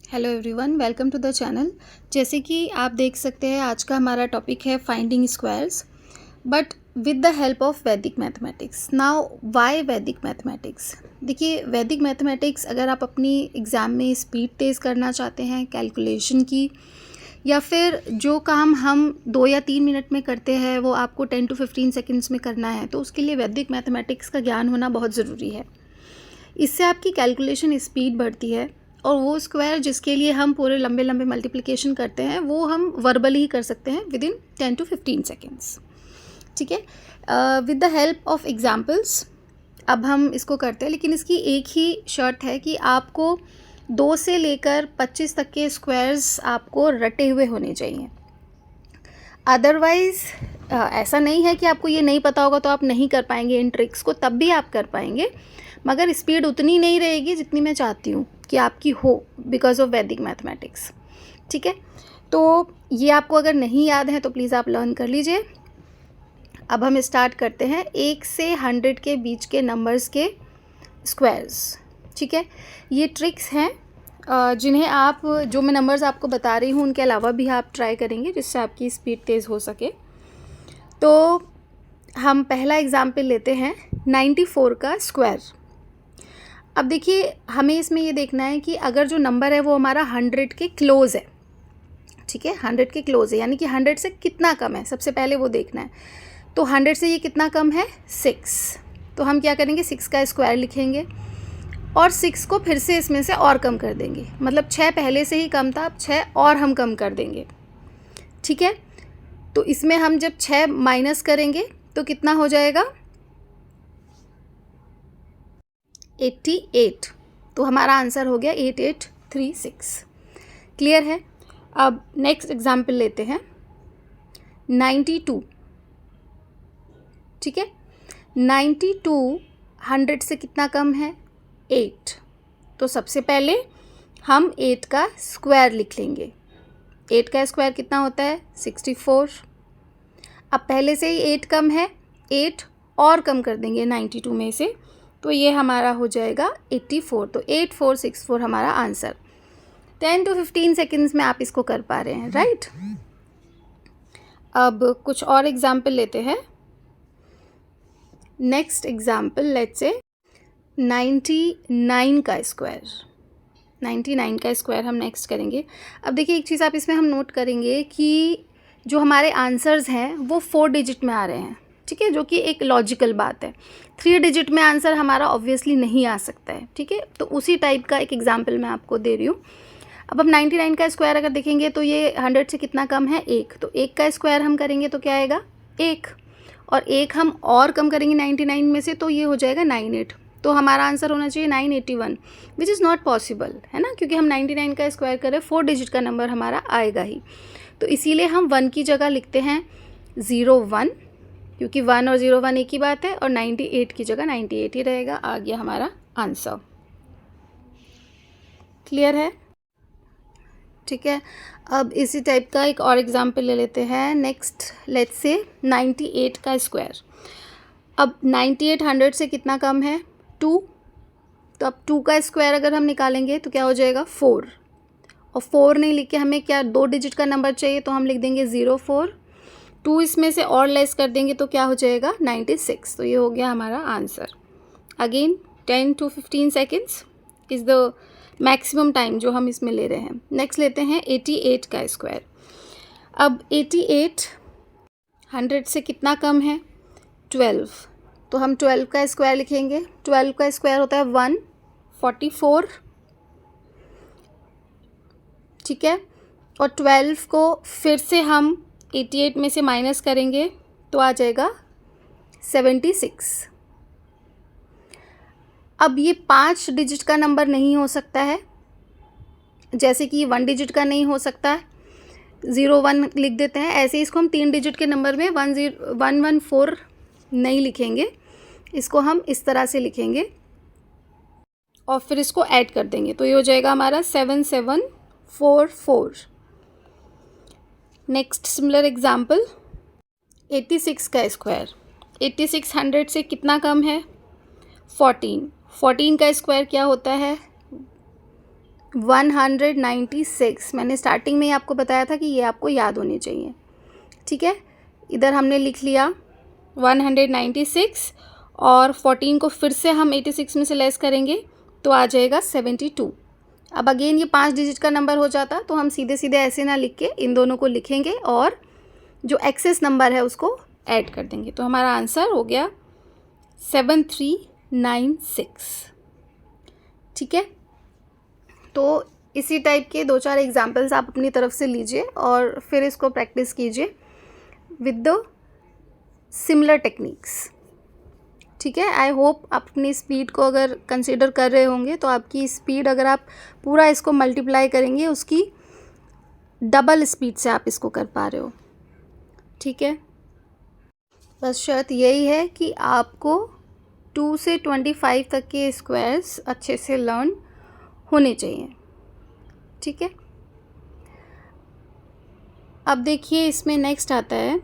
Hello everyone, welcome to the channel. जैसे कि आप देख सकते हैं, आज का हमारा टॉपिक है finding squares, but with the help of वैदिक मैथमेटिक्स। नाउ व्हाई वैदिक मैथमेटिक्स? देखिए, वैदिक मैथमेटिक्स अगर आप अपनी एग्ज़ाम में स्पीड तेज़ करना चाहते हैं कैलकुलेशन की, या फिर जो काम हम 2 या 3 मिनट में करते हैं वो आपको 10 to 15 सेकेंड्स में करना है, तो उसके लिए वैदिक मैथमेटिक्स का ज्ञान होना बहुत ज़रूरी है। इससे आपकी कैलकुलेशन स्पीड बढ़ती है, और वो स्क्वायर जिसके लिए हम पूरे लंबे लंबे मल्टीप्लिकेशन करते हैं वो हम वर्बली ही कर सकते हैं विद इन 10 to 15 सेकेंड्स। ठीक है, with the help of examples अब हम इसको करते हैं, लेकिन इसकी एक ही शर्त है कि आपको 2 से लेकर 25 तक के स्क्वायर्स आपको रटे हुए होने चाहिए। अदरवाइज़ ऐसा नहीं है कि आपको ये नहीं पता होगा तो आप नहीं कर पाएंगे इन ट्रिक्स को, तब भी आप कर पाएंगे, मगर स्पीड उतनी नहीं रहेगी जितनी मैं चाहती हूँ कि आपकी हो, बिकॉज ऑफ वैदिक मैथमेटिक्स। ठीक है, तो ये आपको अगर नहीं याद है तो प्लीज़ आप लर्न कर लीजिए। अब हम स्टार्ट करते हैं 1 से 100 के बीच के नंबर्स के स्क्वायर्स। ठीक है, ये ट्रिक्स हैं जिन्हें आप, जो मैं नंबर्स आपको बता रही हूँ उनके अलावा भी आप ट्राई करेंगे जिससे आपकी स्पीड तेज़ हो सके। तो हम पहला एग्जाम्पल लेते हैं 94 का स्क्वायर। अब देखिए, हमें इसमें ये देखना है कि अगर जो नंबर है वो हमारा 100 के क्लोज़ है। ठीक है, 100 के क्लोज़ है, यानी कि 100 से कितना कम है, सबसे पहले वो देखना है। तो 100 से ये कितना कम है, 6। तो हम क्या करेंगे, 6 का स्क्वायर लिखेंगे और 6 को फिर से इसमें से और कम कर देंगे। मतलब 6 पहले से ही कम था, अब 6 और हम कम कर देंगे। ठीक है, तो इसमें हम जब 6 माइनस करेंगे तो कितना हो जाएगा, 88। तो हमारा आंसर हो गया 8836। क्लियर है? अब नेक्स्ट एग्जाम्पल लेते हैं 92। ठीक है, 92 100 से कितना कम है, 8। तो सबसे पहले हम 8 का स्क्वायर लिख लेंगे। 8 का स्क्वायर कितना होता है, 64। अब पहले से ही 8 कम है, 8 और कम कर देंगे 92 में से, तो ये हमारा हो जाएगा 84। तो 8464 हमारा आंसर। 10 to 15 सेकेंड्स में आप इसको कर पा रहे हैं, राइट? अब कुछ और एग्जाम्पल लेते हैं। नेक्स्ट एग्जाम्पल लेट्स से 99 का स्क्वायर। 99 का स्क्वायर हम नेक्स्ट करेंगे। अब देखिए, एक चीज़ आप इसमें हम नोट करेंगे कि जो हमारे आंसर्स हैं वो 4 डिजिट में आ रहे हैं। ठीक है, जो कि एक लॉजिकल बात है। 3 डिजिट में आंसर हमारा ऑब्वियसली नहीं आ सकता है। ठीक है, तो उसी टाइप का एक एग्जाम्पल मैं आपको दे रही हूँ। अब हम 99 का स्क्वायर अगर देखेंगे तो ये 100 से कितना कम है, 1। तो 1 का स्क्वायर हम करेंगे तो क्या आएगा, 1। और 1 हम और कम करेंगे 99 में से, तो ये हो जाएगा 98। तो हमारा आंसर होना चाहिए 981, विच इज़ नॉट पॉसिबल, है ना, क्योंकि हम 99 का स्क्वायर करें 4 डिजिट का नंबर हमारा आएगा ही। तो इसीलिए हम 1 की जगह लिखते हैं 01, क्योंकि 1 और 01 एक ही बात है, और 98 की जगह 98 ही रहेगा। आ गया हमारा आंसर। क्लियर है? ठीक है, अब इसी टाइप का एक और एग्जाम्पल ले लेते हैं। नेक्स्ट लेट्स से 98 का स्क्वायर। अब 98 100 से कितना कम है, 2। तो अब 2 का स्क्वायर अगर हम निकालेंगे तो क्या हो जाएगा, 4। और 4 नहीं लिख के हमें क्या 2 डिजिट का नंबर चाहिए, तो हम लिख देंगे 04। 2 इसमें से और लेस कर देंगे तो क्या हो जाएगा, 96। तो ये हो गया हमारा answer. Again 10 to 15 seconds is the maximum time जो हम इसमें ले रहे हैं। नेक्स्ट लेते हैं 88 का स्क्वायर। अब 88 100 से कितना कम है, 12। तो हम 12 का स्क्वायर लिखेंगे। 12 का स्क्वायर होता है 144। ठीक है, और 12 को फिर से हम 88 में से माइनस करेंगे तो आ जाएगा 76। अब ये 5 डिजिट का नंबर नहीं हो सकता है, जैसे कि 1 डिजिट का नहीं हो सकता है, 01 लिख देते हैं। ऐसे ही इसको हम 3 डिजिट के नंबर में 114 नहीं लिखेंगे, इसको हम इस तरह से लिखेंगे और फिर इसको ऐड कर देंगे, तो ये हो जाएगा हमारा 7744। नेक्स्ट सिमिलर एग्जाम्पल 86 का स्क्वायर। 86 100 से कितना कम है, 14। 14 का स्क्वायर क्या होता है, 196, मैंने स्टार्टिंग में ही आपको बताया था कि ये आपको याद होने चाहिए, ठीक है। इधर हमने लिख लिया 196 और 14 को फिर से हम 86 में से लेस करेंगे तो आ जाएगा 72। अब अगेन ये 5 डिजिट का नंबर हो जाता, तो हम सीधे सीधे ऐसे ना लिख के इन दोनों को लिखेंगे और जो एक्सेस नंबर है उसको ऐड कर देंगे, तो हमारा आंसर हो गया 7396, ठीक है। तो इसी टाइप के 2-4 एग्जाम्पल्स आप अपनी तरफ से लीजिए और फिर इसको प्रैक्टिस कीजिए विद द सिमिलर टेक्निक्स, ठीक है। आई होप आप अपनी स्पीड को अगर कंसीडर कर रहे होंगे तो आपकी स्पीड, अगर आप पूरा इसको मल्टीप्लाई करेंगे, उसकी डबल स्पीड से आप इसको कर पा रहे हो, ठीक है। बस शर्त यही है कि आपको 2 से 25 तक के स्क्वायर्स अच्छे से लर्न होने चाहिए, ठीक है। अब देखिए इसमें नेक्स्ट आता है,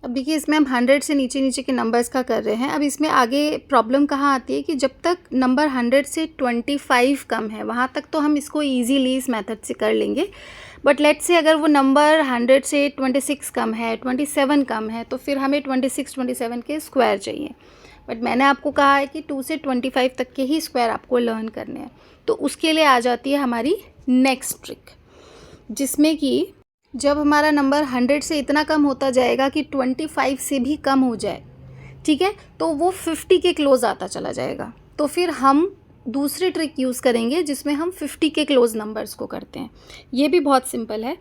अब देखिए इसमें हम 100 से नीचे नीचे के नंबर्स का कर रहे हैं। अब इसमें आगे प्रॉब्लम कहाँ आती है कि जब तक नंबर 100 से 25 कम है वहाँ तक तो हम इसको ईजीली इस मेथड से कर लेंगे, बट लेट्स से अगर वो नंबर 100 से 26 कम है, 27 कम है, तो फिर हमें 26, 27 के स्क्वायर चाहिए। बट मैंने आपको कहा है कि 2 से 25 तक के ही स्क्वायर आपको लर्न करने हैं, तो उसके लिए आ जाती है हमारी नेक्स्ट ट्रिक, जिसमें कि जब हमारा नंबर 100 से इतना कम होता जाएगा कि 25 से भी कम हो जाए, ठीक है, तो वो 50 के क्लोज आता चला जाएगा। तो फिर हम दूसरी ट्रिक यूज़ करेंगे जिसमें हम 50 के क्लोज नंबर्स को करते हैं। ये भी बहुत सिंपल है।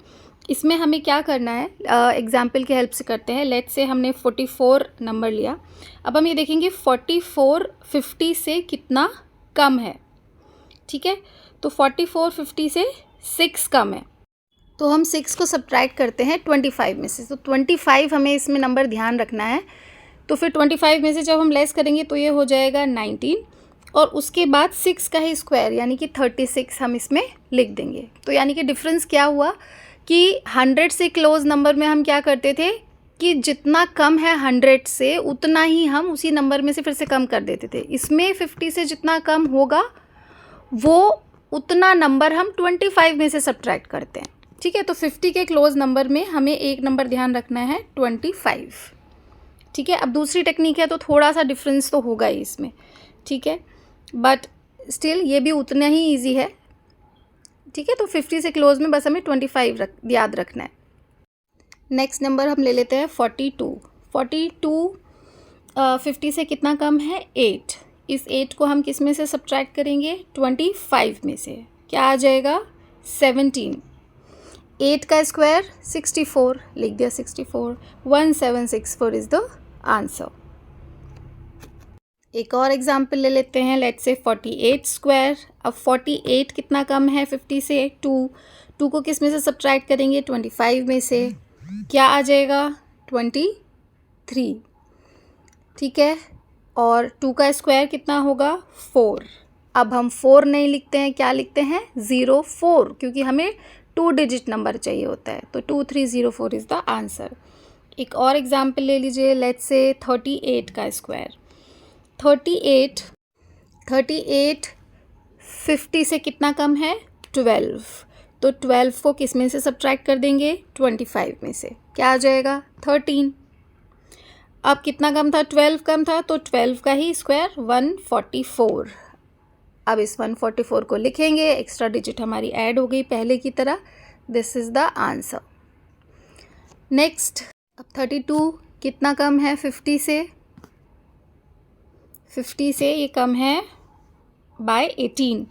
इसमें हमें क्या करना है, एग्जाम्पल की हेल्प से करते हैं। लेट्स से हमने 44 नंबर लिया। अब हम ये देखेंगे 44 50 से कितना कम है, ठीक है। तो 44 50 से 6 कम है, तो हम 6 को सब्ट्रैक्ट करते हैं 25 में से। तो 25 हमें इसमें नंबर ध्यान रखना है। तो फिर 25 में से जब हम लेस करेंगे तो ये हो जाएगा 19, और उसके बाद 6 का ही स्क्वायर यानी कि 36 हम इसमें लिख देंगे। तो यानी कि डिफरेंस क्या हुआ कि 100 से क्लोज नंबर में हम क्या करते थे कि जितना कम है 100 से उतना ही हम उसी नंबर में से फिर से कम कर देते थे। इसमें 50 से जितना कम होगा वो उतना नंबर हम 25 में से सब्ट्रैक्ट करते हैं, ठीक है। तो 50 के क्लोज नंबर में हमें एक नंबर ध्यान रखना है 25, ठीक है। अब दूसरी टेक्निक है तो थोड़ा सा डिफरेंस तो होगा ही इसमें, ठीक है, बट स्टिल ये भी उतना ही ईजी है, ठीक है। तो 50 से क्लोज में बस हमें 25 याद रखना है। नेक्स्ट नंबर हम ले लेते हैं 42। 50 से कितना कम है 8। इस 8 को हम किस में से सब्ट्रैक्ट करेंगे 25 में से, क्या आ जाएगा 17। 8 का स्क्वायर 64, लिख दिया 64। 1764 इज़ द आंसर। एक और एग्जाम्पल ले लेते हैं। Let's say 48 square. अब 48 कितना कम है 50 से 2 को किस में से सब्ट्रैक्ट करेंगे 25 में से, क्या आ जाएगा 23, ठीक है। और 2 का स्क्वायर कितना होगा 4। अब हम 4 नहीं लिखते हैं, क्या लिखते हैं 04, क्योंकि हमें 2 डिजिट नंबर चाहिए होता है। तो 2304 इज़ द आंसर। एक और एग्जाम्पल ले लीजिए। लेट्स से 38 का स्क्वायर। 38 50 से कितना कम है 12। तो 12 को किस में से सब्ट्रैक्ट कर देंगे 25 में से, क्या आ जाएगा 13। अब कितना कम था 12 कम था, तो 12 का ही स्क्वायर 144। अब इस 144 को लिखेंगे, एक्स्ट्रा डिजिट हमारी ऐड हो गई पहले की तरह। This is the answer. Next, अब 32 कितना कम है 50 से। 50 से ये कम है बाय 18।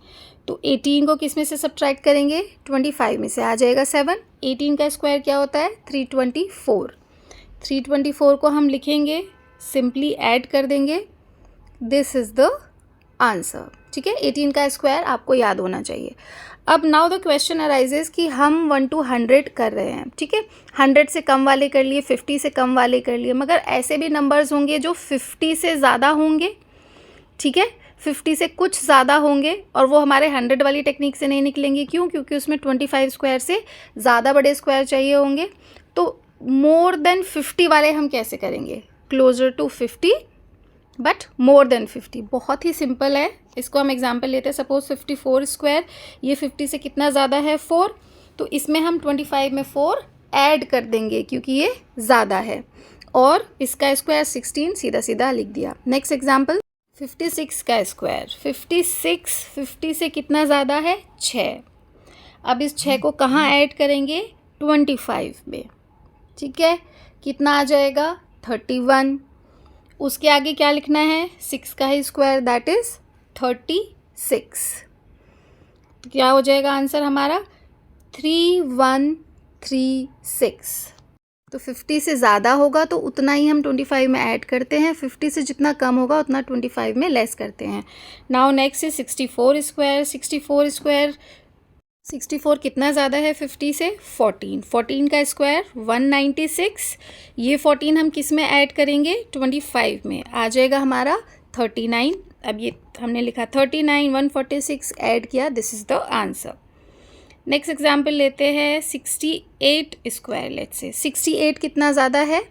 तो 18 को किस में से सब्ट्रैक्ट करेंगे 25 में से, आ जाएगा 7। 18 का स्क्वायर क्या होता है 324। 324 को हम लिखेंगे, सिंपली ऐड कर देंगे। दिस इज़ द आंसर, ठीक है। 18 का स्क्वायर आपको याद होना चाहिए। अब नाउ द क्वेश्चन अराइजेस कि हम 1 to 100 कर रहे हैं, ठीक है। 100 से कम वाले कर लिए, 50 से कम वाले कर लिए, मगर ऐसे भी नंबर्स होंगे जो 50 से ज़्यादा होंगे, ठीक है। 50 से कुछ ज़्यादा होंगे और वो हमारे 100 वाली टेक्निक से नहीं निकलेंगे। क्यों? क्योंकि उसमें 25 स्क्वायर से ज़्यादा बड़े स्क्वायर चाहिए होंगे। तो मोर देन 50 वाले हम कैसे करेंगे, closer to 50 but more than 50। बहुत ही सिंपल है, इसको हम एग्जांपल लेते हैं, सपोज 54 स्क्वायर, ये 50 से कितना ज़्यादा है 4, तो इसमें हम 25 में 4 ऐड कर देंगे क्योंकि ये ज़्यादा है, और इसका स्क्वायर 16 सीधा सीधा लिख दिया। नेक्स्ट एग्जांपल 56 का स्क्वायर, 56 50 से कितना ज़्यादा है 6। अब इस 6 को कहाँ ऐड करेंगे 25 में, ठीक है, कितना आ जाएगा 31। उसके आगे क्या लिखना है 6 का ही स्क्वायर, दैट इज़ 36। तो क्या हो जाएगा आंसर हमारा 3136। तो 50 से ज़्यादा होगा तो उतना ही हम 25 में ऐड करते हैं, 50 से जितना कम होगा उतना 25 में लेस करते हैं। नाउ नेक्स्ट है 64 स्क्वायर, 64 कितना ज़्यादा है 50 से 14 का स्क्वायर 196, ये 14 हम किस में ऐड करेंगे 25 में, आ जाएगा हमारा 39। अब ये हमने लिखा 39, 146 ऐड किया, this is the answer. Next example लेते हैं 68 स्क्वायर, लेट्स से 68 कितना ज़्यादा है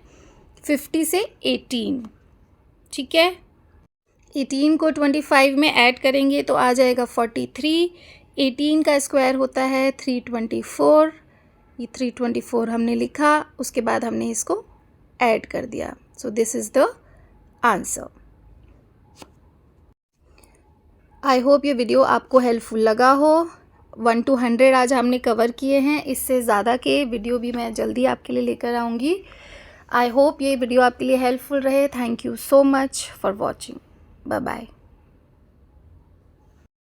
50 से 18, ठीक है, 18 को 25 में ऐड करेंगे तो आ जाएगा 43। 18 का स्क्वायर होता है 324, ये 324 हमने लिखा, उसके बाद हमने इसको ऐड कर दिया, so this is the answer. I hope ये वीडियो आपको हेल्पफुल लगा हो। 1 to 100 आज हमने कवर किए हैं, इससे ज़्यादा के वीडियो भी मैं जल्दी आपके लिए लेकर आऊँगी। आई होप ये वीडियो आपके लिए हेल्पफुल रहे। Thank you so much for watching. Bye bye.